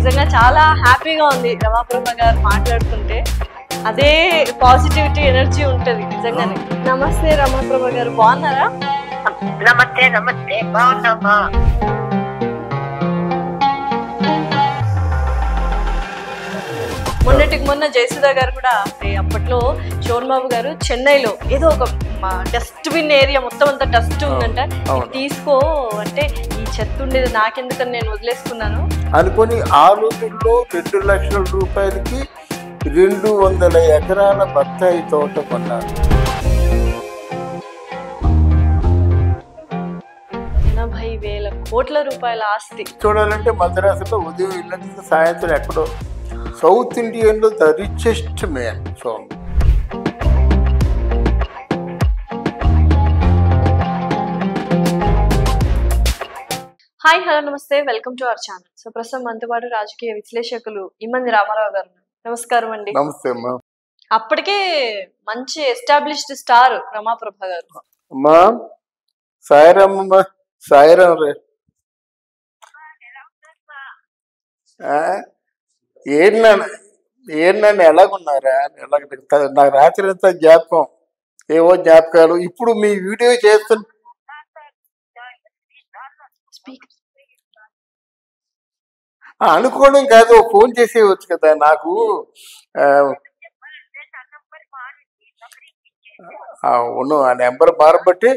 నిజంగా చాలా హ్యాపీగా ఉంది రమాప్రభ గారు మాట్లాడుతుంటే. అదే పాజిటివిటీ ఎనర్జీ ఉంటది నిజంగానే. నమస్తే రమాప్రభ గారు, బాగున్నారా? నమస్తే నమస్తే, బాగున్నామా? మొన్నటికి మొన్న జయసుధా గారు కూడా అప్పట్లో శోభన్ బాబు గారు చెన్నైలో ఏదో ఒక డస్ట్బిన్ ఏరియా మొత్తం అంతా డస్ట్ ఉందంట, తీసుకో అంటే ఈ చెత్త ఉండేది నాకెందుకని నేను వదిలేసుకున్నాను అనుకుని ఆ రోజుల్లో 2 లక్షల రూపాయలకి 200 ఎకరాల బత్తాయి తోట కొన్నారు. 80,000 కోట్ల రూపాయల ఆస్తి. చూడాలంటే మద్రాసులో ఉదయం ఇల్లంటే సాయంత్రం ఎక్కడో సౌత్ ఇండియన్లో the richest man. So hi, hello, నమస్తే, welcome to our channel. So ప్రస్తుతం మనతో పాటు రాజకీయ విశ్లేషకులు ఇమ్మంది రామారావు గారు. నమస్కారం అండి. నమస్తే అమ్మా. అప్పటికే మంచి ఎస్టాబ్లిష్డ్ స్టార్ రమాప్రభ గారు. అమ్మా సాయిరామ్మ, సాయిరామ్ రే. ఏంటన్నా ఎలాగున్నారా? నాకు రాత్రి అంతా జ్ఞాపకం, ఏవో జ్ఞాపకాలు. ఇప్పుడు మీ వీడియో చేస్తున్నా అనుకోవడం కాదు, ఫోన్ చేసేయచ్చు కదా నాకు. అవును, ఆ నెంబర్ మారబట్టి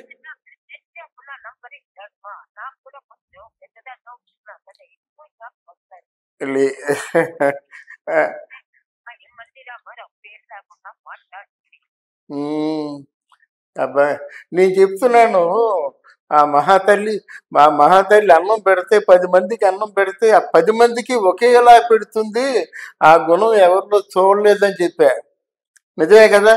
అబ్బాయి నేను చెప్తున్నాను, మా మహాతల్లి అన్నం పెడితే 10 మందికి అన్నం పెడితే ఆ 10 మందికి ఒకేలా పెడుతుంది. ఆ గుణం ఎవరిలో చూడలేదని చెప్పా. నిజమే కదా?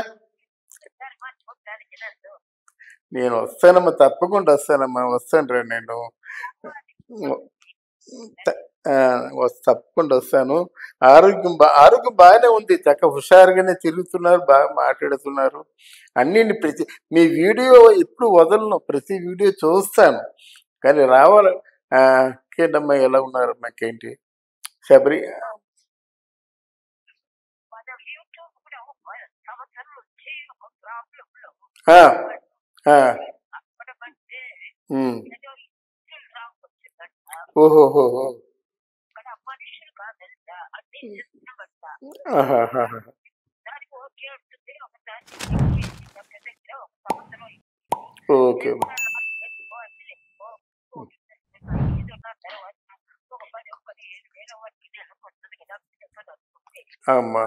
నేను వస్తానమ్మా, తప్పకుండా వస్తానమ్మా, వస్తాను రా. నేను తప్పకుండా వస్తాను. ఆరోగ్యం బాగానే ఉంది, చక్క హుషారుగానే తిరుగుతున్నారు, బాగా మాట్లాడుతున్నారు. అన్నీ మీ వీడియో ఎప్పుడు వదలను, ప్రతి వీడియో చూస్తాను. కానీ రావాలి. ఇంకేంటమ్మా, ఎలా ఉన్నారు? మాకేంటి శబరి? ఓహోహో. ఓకే అమ్మా,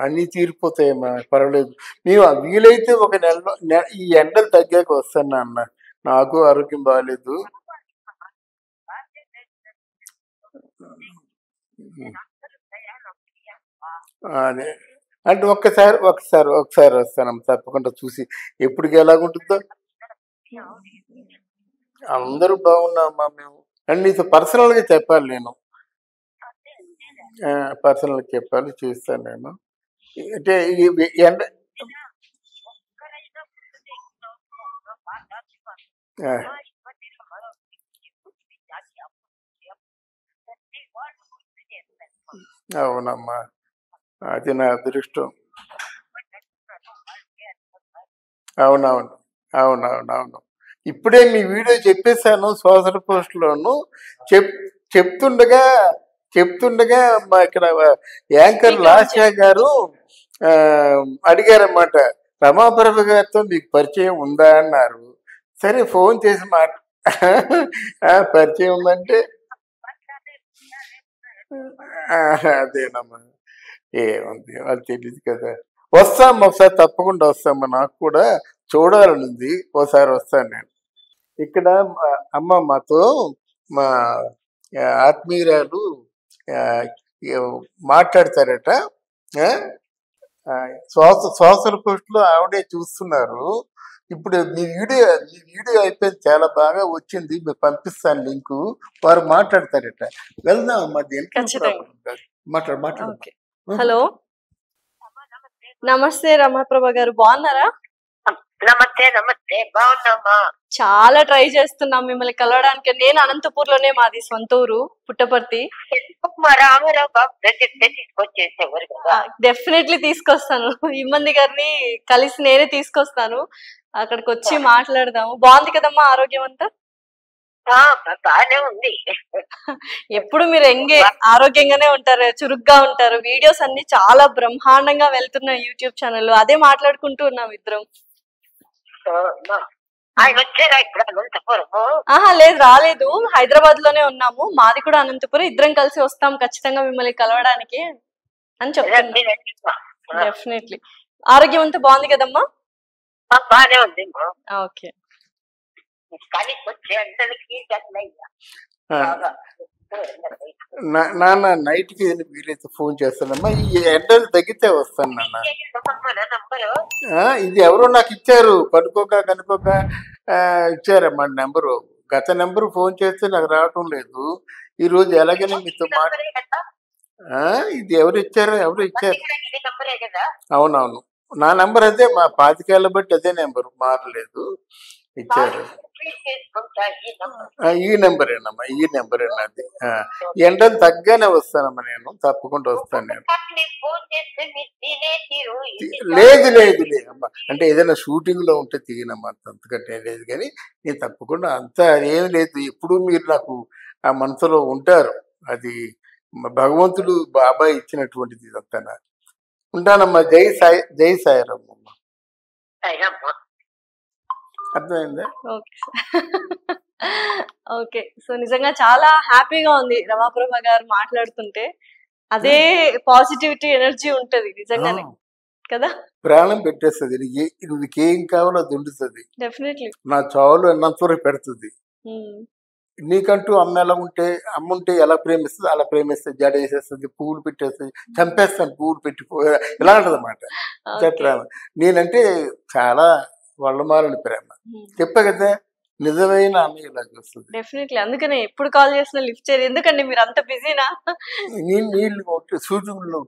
అన్నీ తీరిపోతాయమ్మా, పర్వాలేదు. మేము వీలైతే ఒక నెలలో ఈ ఎండలు తగ్గాక వస్తాను అన్న. నాకు ఆరోగ్యం బాగాలేదు. అదే అంటే ఒకసారి వస్తానమ్మా, తప్పకుండా చూసి ఎప్పటికి ఎలాగుంటుందో. అందరూ బాగున్నామమ్మా. మేము అండ్ నీతో పర్సనల్గా చెప్పాలి, నేను పర్సనల్గా చెప్పాలి, చూస్తాను నేను. అంటే ఎండ అవునమ్మా, అది నా అదృష్టం. అవునవును. ఇప్పుడే మీ వీడియో చెప్పేశాను సోషల్ పోస్ట్లోను. చెప్తుండగా మా ఇక్కడ యాంకర్ లాస్యా గారు అడిగారన్నమాట, రమాప్రభ గారితో మీకు పరిచయం ఉందా అన్నారు. సరే ఫోన్ చేసి పరిచయం ఉందంటే అదేనమ్మా, ఏముంది వాళ్ళు తెలియదు కదా. వస్తాము ఒకసారి, తప్పకుండా వస్తాము. నాకు కూడా చూడాలనుంది, ఓసారి వస్తాను నేను. ఇక్కడ అమ్మ మాతో మా ఆత్మీయురాలు మాట్లాడతారట. సోషల్ పోస్ట్లో ఆవిడే చూస్తున్నారు. ఇప్పుడు మీ వీడియో అయిపోయింది, చాలా బాగా వచ్చింది, మీకు పంపిస్తాను లింకు. వారు మాట్లాడతారట. వెళ్దాం అమ్మా, మాట్లాడు. హలో, నమస్తే రమాప్రభ గారు, బాగున్నారా? నమస్తే నమస్తే బాగున్నామా? చాలా ట్రై చేస్తున్నాం మిమ్మల్ని కలవడానికి. నేను అనంతపూర్ లోనే మాది సొంత ఊరు, పుట్టపర్తి. మా రామారావు బాబు ప్రతిష్ట తీసుకొచ్చేసేవారు కదా. డెఫినెట్లీ తీసుకొస్తాను. ఇమ్మంది గారిని కలిసి నేనే తీసుకొస్తాను. అక్కడికి వచ్చి మాట్లాడదాము. బాగుంది కదమ్మా ఆరోగ్యం అంతా? బాగానే ఉంది. ఎప్పుడు మీరు ఆరోగ్యంగానే ఉంటారు, చురుగ్గా ఉంటారు. వీడియోస్ అన్ని చాలా బ్రహ్మాండంగా వెళ్తున్నాయి యూట్యూబ్ ఛానల్లో. అదే మాట్లాడుకుంటూ ఉన్నాం ఇద్దరం. ఆయన వచ్చారా ఇప్పుడు అనంతపురము? లేదు, రాలేదు. హైదరాబాద్ లోనే ఉన్నాము. మాది కూడా అనంతపురం. ఇద్దరం కలిసి వస్తాం ఖచ్చితంగా మిమ్మల్ని కలవడానికి అని చెప్తున్నా. డెఫినెట్లీ. ఆరోగ్యం అంతా బాగుంది కదమ్మా? బాగానే ఉంది. ఓకే. కానీ వచ్చే అందరికి నాన్న నైట్ కి వీలైతే ఫోన్ చేస్తానమ్మా. ఈ ఎండలు తగ్గితే వస్తాను నాన్న. ఇది ఎవరో నాకు ఇచ్చారు, కనుకోక ఇచ్చారమ్మా నెంబరు. గత నెంబరు ఫోన్ చేస్తే నాకు రావటం లేదు. ఈ రోజు ఎలాగైనా మీతో ఇది ఎవరు ఇచ్చారు? అవునవును, నా నెంబర్ అదే. మా 25 ఏళ్ళ బట్టి అదే నెంబరు, మారలేదు. ఇచ్చారు. ఈ నెంబరేనమ్మా, ఈ నెంబరేనాది. ఎండలు తగ్గానే వస్తానమ్మా, నేను తప్పకుండా వస్తాను. నేను లేదు అమ్మా, అంటే ఏదైనా షూటింగ్ లో ఉంటే తీయనమ్మా, అంతకంటే లేదు. కానీ నేను తప్పకుండా, అంతా ఏం లేదు. ఎప్పుడు మీరు నాకు ఆ మనసులో ఉంటారు. అది భగవంతుడు బాబాయ్ ఇచ్చినటువంటిది. ఇదంతా ఉంటానమ్మా. జై సాయిరామ్. అర్థమైందా? ఓకే. సో నిజంగా చాలా హ్యాపీగా ఉంది రమాప్రభ గారు మాట్లాడుతుంటే. అదే పాజిటివిటీ ఎనర్జీ ఉంటది నిజంగానే కదా. ప్రాణం పెట్టేస్తుంది. నీకేం కావాలో అది ఉండుతుంది. డెఫినెట్లీ. నా చావులు అన్నంతవరకు పెడుతుంది. నీకంటూ అమ్మ ఉంటే ఎలా ప్రేమిస్తుంది అలా ప్రేమిస్తుంది. జడ వేసేస్తుంది, పువ్వులు పెట్టేస్తుంది, చంపేస్తాను పువ్వులు పెట్టిపోయా, ఇలా ఉంటుంది అన్నమాట ప్రేమ. నేనంటే చాలా వాళ్ళమాలని ప్రేమ. చెప్పా కదా, నిజమైన అన్నయ్య ఇలా చూస్తుంది. డెఫినెట్లీ. అందుకనే ఎప్పుడు కాల్ చేసినా లిఫ్ట్ చేయరు. ఎందుకండి మీరు అంత బిజీనా? నీళ్ళు సూచనలు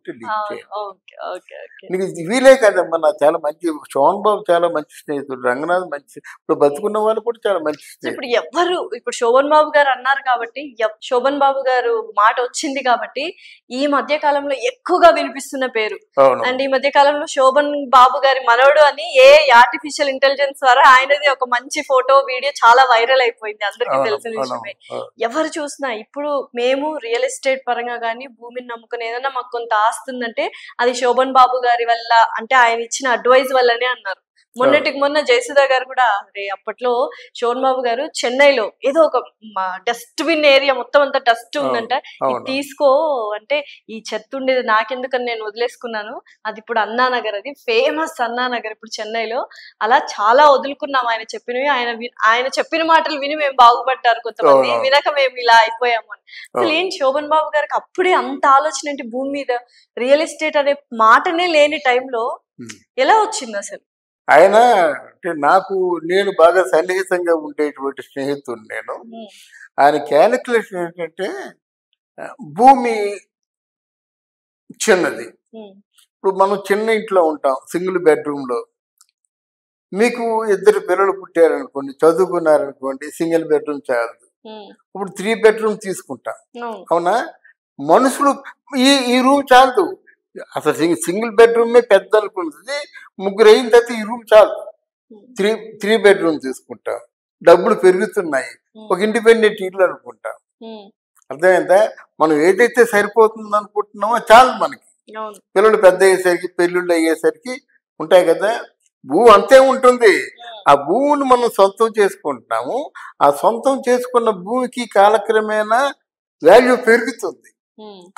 నీకు వీలే కదమ్మా. నా చాలా మంచి శోభన్ బాబు, చాలా మంచి స్నేహితుడు. రంగనాథ్ మంచి, ఇప్పుడు బతుకున్న వాళ్ళు కూడా చాలా మంచి స్నేహితుడు. ఇప్పుడు శోభన్ బాబు గారు అన్నారు కాబట్టి, శోభన్ బాబు గారు మాట వచ్చింది కాబట్టి ఈ మధ్య కాలంలో ఎక్కువగా వినిపిస్తున్న పేరు. అండ్ ఈ మధ్య కాలంలో శోభన్ బాబు గారి మనవడు అని ఆర్టిఫిషియల్ ఇంటెలిజెన్స్ ద్వారా ఆయనది ఒక మంచి ఫోటో వీడియో చాలా వైరల్ అయిపోయింది, అందరికీ తెలిసిన విషయమే. ఎవరు చూసినా ఇప్పుడు మేము రియల్ ఎస్టేట్ పరంగా కానీ భూమిని నమ్ముకుని ఏదైనా మాకు కొంత ఆస్తుందంటే అది శోభన్ బాబు గారి వల్ల, అంటే ఆయన ఇచ్చిన అడ్వైజ్ వల్లనే అన్నారు. మొన్నటికి మొన్న జయసుధా గారు కూడా అప్పట్లో శోభన్ బాబు గారు చెన్నైలో ఏదో ఒక డస్ట్బిన్ ఏరియా మొత్తం అంతా డస్ట్ ఉందంట, తీసుకో అంటే ఈ చెత్త ఉండేది నాకెందుకని నేను వదిలేసుకున్నాను, అది ఇప్పుడు అన్నానగర్, అది ఫేమస్ అన్నానగర్ ఇప్పుడు చెన్నైలో. అలా చాలా వదులుకున్నాం ఆయన చెప్పినవి. ఆయన చెప్పిన మాటలు విని మేము బాగుపడ్డారు కొంతమంది, వినక మేము ఇలా అయిపోయాము అని. అసలు ఏం శోభన్ బాబు గారికి అప్పుడే అంత ఆలోచన ఏంటి? భూమి మీద రియల్ ఎస్టేట్ అనే మాటనే లేని టైంలో ఎలా వచ్చింది అసలు? ఆయన అంటే నేను బాగా సన్నిహితంగా ఉండేటువంటి స్నేహితుడు నేను. ఆయన క్యాలిక్యులేషన్ ఏంటంటే, భూమి చిన్నది. ఇప్పుడు మనం చిన్న ఇంట్లో ఉంటాం, సింగిల్ బెడ్రూమ్ లో. మీకు 2 పిల్లలు పుట్టారనుకోండి, చదువుకున్నారనుకోండి, సింగిల్ బెడ్రూమ్ చాలు. ఇప్పుడు 3 బెడ్రూమ్ తీసుకుంటాం, అవునా? మనుషులు ఈ రూమ్ చాలదు. అసలు సింగిల్ బెడ్రూమే పెద్ద అనుకుంటుంది. 3 అయిన తర్వాత ఈ రూమ్ చాలు. 3 బెడ్రూమ్ తీసుకుంటాం. డబ్బులు పెరుగుతున్నాయి, ఒక ఇండిపెండెంట్ ఇల్లు అనుకుంటాం. అర్థమైందా? మనం ఏదైతే సరిపోతుంది అనుకుంటున్నామో చాలు మనకి. పిల్లలు పెద్ద అయ్యేసరికి, పెళ్ళిళ్ళు అయ్యేసరికి ఉంటాయి కదా, భూమి అంతే ఉంటుంది. ఆ భూమిని మనం సొంతం చేసుకుంటున్నాము. ఆ సొంతం చేసుకున్న భూమికి కాలక్రమేణా వాల్యూ పెరుగుతుంది.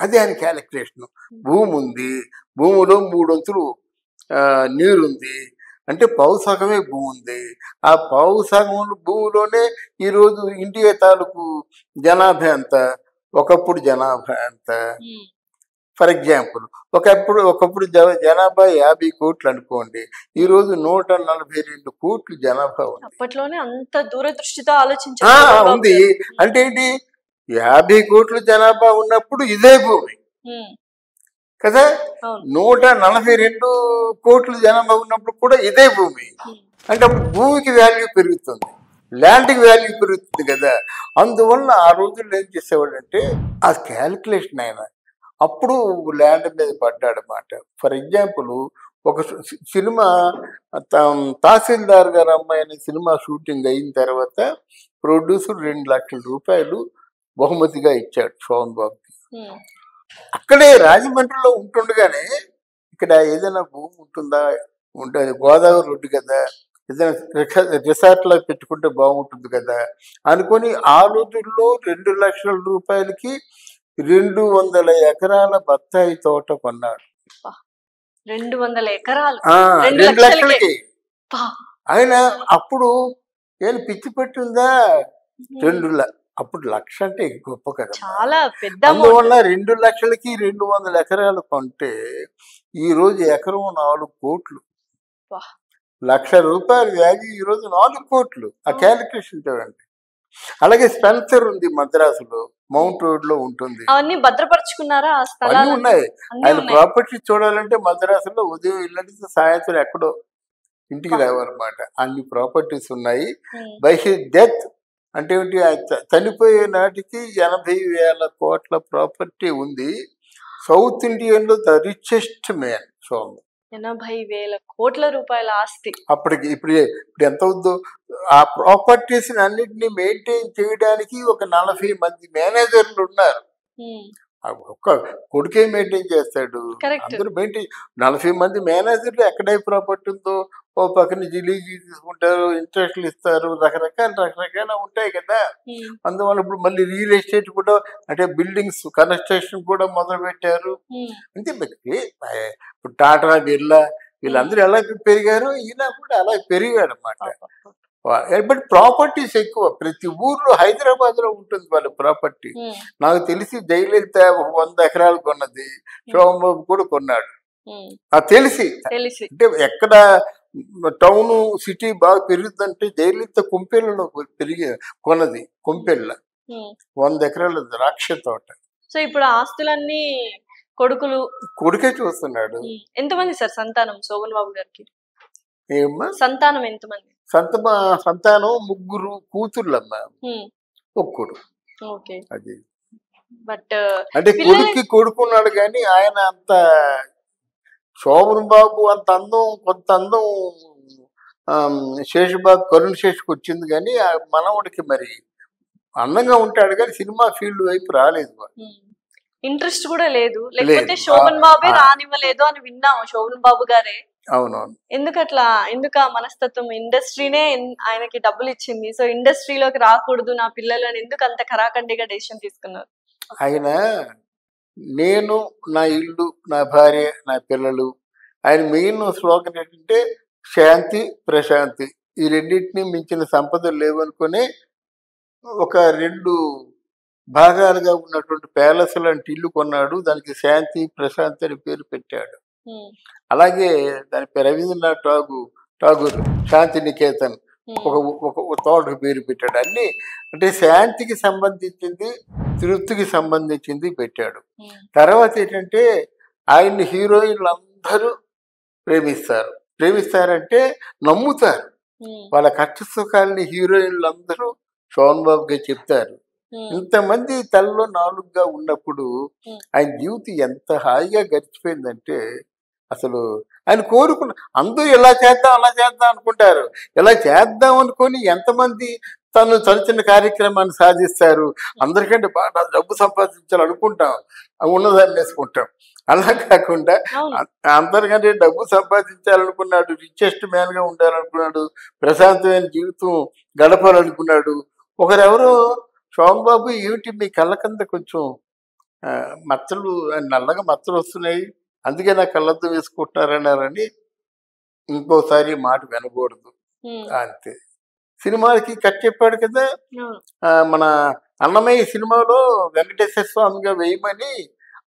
అది ఆయన క్యాలిక్యులేషన్. భూమి ఉంది, భూమిలో 3 వంతులు నీరుంది, అంటే పౌసగమే భూమి ఉంది. ఆ పౌసగం భూమిలోనే ఈరోజు ఇండియా తాలూకు జనాభా ఎంత, ఒకప్పుడు జనాభా ఎంత. ఫర్ ఎగ్జాంపుల్, ఒకప్పుడు జనాభా 50 కోట్లు అనుకోండి, ఈ రోజు 142 కోట్లు జనాభా ఉంది. అప్పట్లోనే అంత దూరదృష్టితో ఆలోచించారు ఉంది. అంటే ఏంటి, 50 కోట్ల జనాభా ఉన్నప్పుడు ఇదే భూమి కదా, 142 కోట్ల జనాభా ఉన్నప్పుడు కూడా ఇదే భూమి. అంటే అప్పుడు భూమికి వాల్యూ పెరుగుతుంది, ల్యాండ్కి వాల్యూ పెరుగుతుంది కదా. అందువల్ల ఆ రోజుల్లో ఏం చేసేవాడంటే ఆ క్యాలిక్యులేషన్ ఆయన అప్పుడు ల్యాండ్ మీద పడ్డాడు అన్నమాట. ఫర్ ఎగ్జాంపుల్ ఒక సినిమా తహసీల్దార్ గారు అమ్మాయి అనే సినిమా షూటింగ్ అయిన తర్వాత ప్రొడ్యూసర్ 2 లక్షల రూపాయలు బహుమతిగా ఇచ్చాడు శోభన్ బాబుకి. అక్కడే రాజమండ్రిలో ఉంటుండగానే ఇక్కడ ఏదైనా భూమి ఉంటుందా, ఉంటుంది, గోదావరి రోడ్డు కదా, ఏదైనా రిసార్ట్లో పెట్టుకుంటే బాగుంటుంది కదా అనుకొని ఆ రోజుల్లో 2 లక్షల రూపాయలకి 200 ఎకరాల బత్తాయి తోట కొన్నాడు. 200 ఎకరాలు 2 లక్షలకి. ఆయన అప్పుడు ఏం పిచ్చి పట్టిందా, 2 అప్పుడు లక్ష అంటే గొప్ప కదా, చాలా పెద్ద. అందువల్ల 2 లక్షలకి 200 ఎకరాలు కొంటే ఈ రోజు ఎకరం 4 కోట్లు. ₹1,00,000 వాల్యూ ఈ రోజు 4 కోట్లు. ఆ క్యాలిక్యులేషన్ చూడండి. అలాగే స్పెన్సర్ ఉంది మద్రాసులో, మౌంట్ రోడ్ లో ఉంటుంది. అవన్నీ భద్రపరుచుకున్నారా? అన్నీ ఉన్నాయి. ఆయన ప్రాపర్టీ చూడాలంటే మద్రాసులో ఉదయం ఇల్లంటే సాయంత్రం ఎక్కడో ఇంటికి రావాలన్నమాట. అన్ని ప్రాపర్టీస్ ఉన్నాయి. బై హిస్ డెత్ అంటే ఏంటి, చనిపోయే నాటికి 80,000 కోట్ల ప్రాపర్టీ ఉంది. సౌత్ ఇండియన్ లో ద రిచెస్ట్ మ్యాన్ సోము. 80,000 కోట్ల రూపాయల ఆస్తి. అప్పటికి ఇప్పుడు ఎంత అవుద్దో. ఆ ప్రాపర్టీస్ అన్నిటిని మెయింటైన్ చేయడానికి ఒక 40 మంది మేనేజర్లు ఉన్నారు. ఒక్క కొడుకే మెయింటైన్ చేస్తాడు, అందరూ మెయింటైన్. 40 మంది మేనేజర్లు ఎక్కడై ప్రాపర్టీ ఉందో ఓ పక్కన జిలీజీ తీసుకుంటారు, ఇంట్రెస్ట్లు ఇస్తారు, రకరకాల ఉంటాయి కదా. అందువల్ల ఇప్పుడు మళ్ళీ రియల్ ఎస్టేట్ కూడా అంటే బిల్డింగ్స్ కన్స్ట్రక్షన్ కూడా మొదలు పెట్టారు. అంతే ఇప్పుడు టాటా బిర్లా వీళ్ళందరూ ఎలా పెరిగారో ఈయన కూడా అలా పెరిగాడు అన్నమాట. బట్ ప్రాపర్టీస్ ఎక్కువ. ప్రతి ఊర్లో హైదరాబాద్ లో ఉంటుంది వాళ్ళ ప్రాపర్టీ. నాకు తెలిసి జయలలిత 100 ఎకరాలు కొన్నది, శోభన్ కూడా కొన్నాడు. తెలిసి అంటే ఎక్కడ టౌన్ సిటీ బాగా పెరుగుతుందంటే జయలలిత కొంపెళ్ళలో కొన్నది. కొంపెళ్ళ 100 ఎకరాల ద్రాక్ష తోట. సో ఇప్పుడు ఆస్తులన్నీ కొడుకే చూస్తున్నాడు. ఎంతమంది సార్ సంతానం శోభన్ బాబు గారికి? ఏమ్మా సంతానం ఎంతమంది? సంతానం 3 కూతుర్లమ్మా, ఒక్కడు. అది అంటే కొడుక్కి కొడుకున్నాడు కానీ ఆయన అంత శోభన్ బాబు అంత అందం, కొంత అందం శేషబాబు కరుణ్ శేషుకు వచ్చింది కానీ మనవుడికి మరి అందంగా ఉంటాడు కానీ సినిమా ఫీల్డ్ వైపు రాలేదు. ఇంట్రెస్ట్ కూడా లేదు, లేకపోతే శోభన్ బాబే రానివ్వలేదు అని విన్నాము. శోభన్ బాబు గారే. అవునవును. ఎందుకు ఆ మనస్తత్వం? ఇండస్ట్రీనే ఆయనకి డబ్బులు ఇచ్చింది, సో ఇండస్ట్రీలోకి రాకూడదు నా పిల్లలు అని ఎందుకు అంత ఖరాఖండిగా డెసిషన్ తీసుకున్నారు? ఆయన నేను, నా ఇల్లు, నా భార్య, నా పిల్లలు. ఆయన మెయిన్ స్లోగన్ ఏంటంటే శాంతి ప్రశాంతి. ఈ రెండింటినీ మించిన సంపదలు లేవనుకుని ఒక 2 భాగాలుగా ఉన్నటువంటి ప్యాలెస్ లాంటి ఇల్లు కొన్నాడు. దానికి శాంతి ప్రశాంతి అని పేరు పెట్టాడు. అలాగే దాని రవీంద్రనాథ్ ఠాగూర్ శాంతి నికేతన్ ఒక తోటకు పేరు పెట్టాడు. అన్ని అంటే శాంతికి సంబంధించింది, తృప్తికి సంబంధించింది పెట్టాడు. తర్వాత ఏంటంటే ఆయన్ని హీరోయిన్లు అందరూ ప్రేమిస్తారంటే నమ్ముతారు. వాళ్ళ కష్ట సుఖాలని హీరోయిన్లు అందరూ శోభన్ బాబుగా చెప్తారు. ఇంతమంది తలలో 4గా ఉన్నప్పుడు ఆయన జీవితం ఎంత హాయిగా గడిచిపోయిందంటే అసలు ఆయన కోరుకున్న అందరూ ఎలా చేద్దాం అలా చేద్దాం అనుకుంటారు. ఎలా చేద్దాం అనుకొని ఎంతమంది తను చిన్న కార్యక్రమాన్ని సాధిస్తారు. అందరికంటే బాగా డబ్బు సంపాదించాలి అనుకుంటాం, ఉన్నదాన్ని వేసుకుంటాం. అలా కాకుండా అందరికంటే డబ్బు సంపాదించాలనుకున్నాడు, రిచెస్ట్ మ్యాన్ గా ఉండాలనుకున్నాడు, ప్రశాంతమైన జీవితం గడపాలనుకున్నాడు. ఒకరెవరో శోభన్ బాబు ఏమిటి మీ కళ్ళ కింద కొంచెం మచ్చలు, నల్లగా మచ్చలు వస్తున్నాయి, అందుకే నా కళ్ళతో వేసుకుంటున్నారన్నారని ఇంకోసారి మాట వినకూడదు అంతే. సినిమాలకి కట్ చెప్పాడు కదా. మన అన్నమయ్య సినిమాలో వెంకటేశ్వర స్వామిగా వేయమని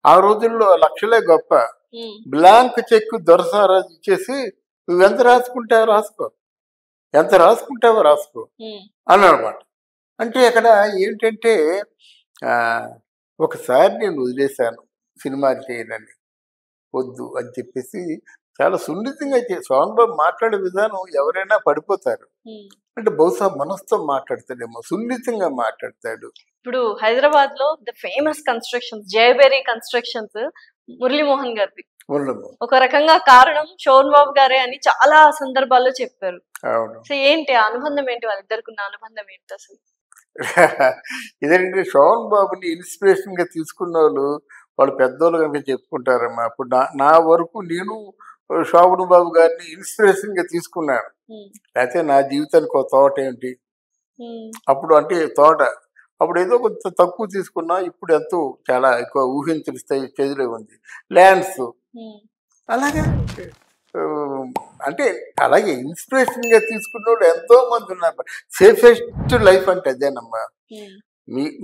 ఆ రోజుల్లో లక్షలే గొప్ప. బ్లాంక్ చెక్ దొరసారాజు ఇచ్చేసి నువ్వెంత రాసుకుంటావో రాసుకో, ఎంత రాసుకుంటావో రాసుకో అన్నమాట. అంటే అక్కడ ఏంటంటే ఒకసారి నేను వదిలేశాను సినిమా చేయనని, వద్దు అని చెప్పేసి చాలా సున్నితంగా సోహన్ బాబు మాట్లాడే విధానం ఎవరైనా పడిపోతారు. అంటే బహుశా మనసుతో మాట్లాడతాడేమో, సున్నితంగా మాట్లాడతాడు. ఇప్పుడు హైదరాబాద్ లో the famous constructions Jayabheri constructions Muralimohan గారిది ఉండము. ఒక రకంగా కారణం శోభన్ బాబు గారే అని చాలా సందర్భాల్లో చెప్పారు. అవును. సో ఏంటి ఆ అనుబంధం ఏంటి, వాళ్ళిద్దరికి ఉన్న అనుబంధం ఏంటి అసలు? ఇదేంటంటే శోభన్ బాబుని ఇన్స్పిరేషన్ గా తీసుకున్న వాళ్ళు పెద్దోళ్ళు కనుక చెప్పుకుంటారమ్మా. అప్పుడు నా వరకు నేను శోభన్ బాబు గారిని ఇన్స్పిరేషన్ గా తీసుకున్నాను. అయితే నా జీవితానికి ఒక తోట ఏంటి అప్పుడు, అంటే తోట అప్పుడు ఏదో కొంచెం తక్కువ తీసుకున్నా, ఇప్పుడు ఎంతో చాలా ఎక్కువ ఊహించిన స్టేజ్లో ఉంది. ల్యాండ్స్ అలాగే అంటే అలాగే ఇన్స్పిరేషన్ గా తీసుకున్న వాళ్ళు ఎంతో మంది ఉన్నారు. సేఫెస్ట్ లైఫ్ అంటే అదేనమ్మా.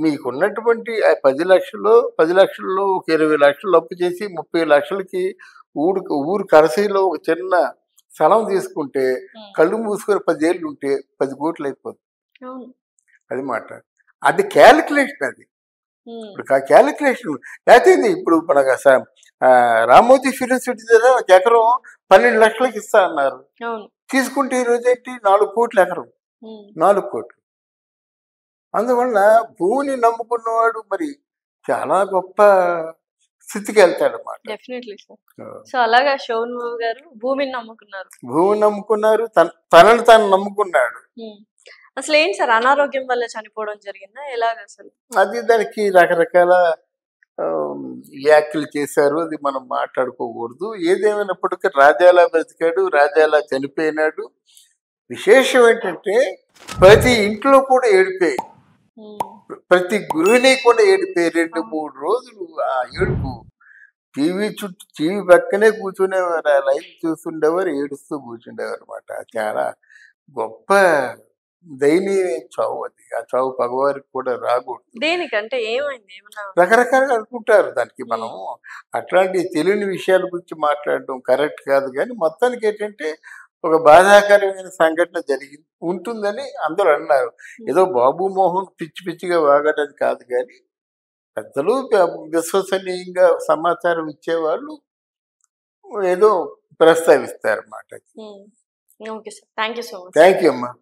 మీకున్నటువంటి 10 లక్షల్లో ఒక 20 లక్షలు అప్పు చేసి 30 లక్షలకి ఊరు కరసీలో ఒక చిన్న స్థలం తీసుకుంటే కళ్ళు మూసుకొని 10 ఏళ్ళు ఉంటే 10 కోట్లు అయిపోతుంది. అది మాట, అది క్యాలిక్యులేషన్. అది ఇప్పుడు క్యాలిక్యులేషన్ లేకపోతే ఇప్పుడు మనకు రామోజీ ఫిలిం సిటీ దగ్గర ఒక ఎకరం 12 లక్షలకి ఇస్తా అన్నారు. తీసుకుంటే ఈ రోజు ఏంటి 4 కోట్లు ఎకరం, 4 కోట్లు. అందువల్ల భూమిని నమ్ముకున్నవాడు మరి చాలా గొప్ప స్థితికి వెళ్తాడు అన్నమాట. Definitely sir. సో అలాగా శోభన్ బాబు గారు భూమిని నమ్ముకున్నారు, తనను తాను నమ్ముకున్నాడు. అసలు ఏంటి సార్, అనారోగ్యం వల్ల చనిపోవడం జరిగిందా, ఎలాగ అసలు? అది దానికి రకరకాల వ్యాఖ్యలు చేశారు, అది మనం మాట్లాడుకోకూడదు. ఏదేమైనప్పటికీ రాజాలా బ్రతికాడు, రాజాలా చనిపోయినాడు. విశేషం ఏంటంటే ప్రతి ఇంట్లో కూడా ఏడిపోయి, ప్రతి గృహిణి కూడా ఏడిపోయి 2-3 రోజులు ఆ ఏడుపు. టీవీ పక్కనే కూర్చునేవారు, ఆ లైవ్ చూస్తుండేవారు, ఏడుస్తూ కూర్చుండేవారు అనమాట. చాలా గొప్ప దయనీయ చావు అది. ఆ చావు పగవారికి కూడా రాకూడదు. దేనికంటే ఏమైంది, రకరకాలుగా అనుకుంటారు. దానికి మనం అట్లాంటి తెలియని విషయాల గురించి మాట్లాడడం కరెక్ట్ కాదు. కానీ మొత్తానికి ఏంటంటే ఒక బాధాకరమైన సంఘటన ఉంటుందని అందరూ అన్నారు. ఏదో బాబు మోహన్ పిచ్చిగా వాగడానికి కాదు, కానీ పెద్దలు విశ్వసనీయంగా సమాచారం ఇచ్చేవాళ్ళు ఏదో ప్రస్తావిస్తారు అన్నమాట. Okay sir, thank you so much. Thank you అమ్మా.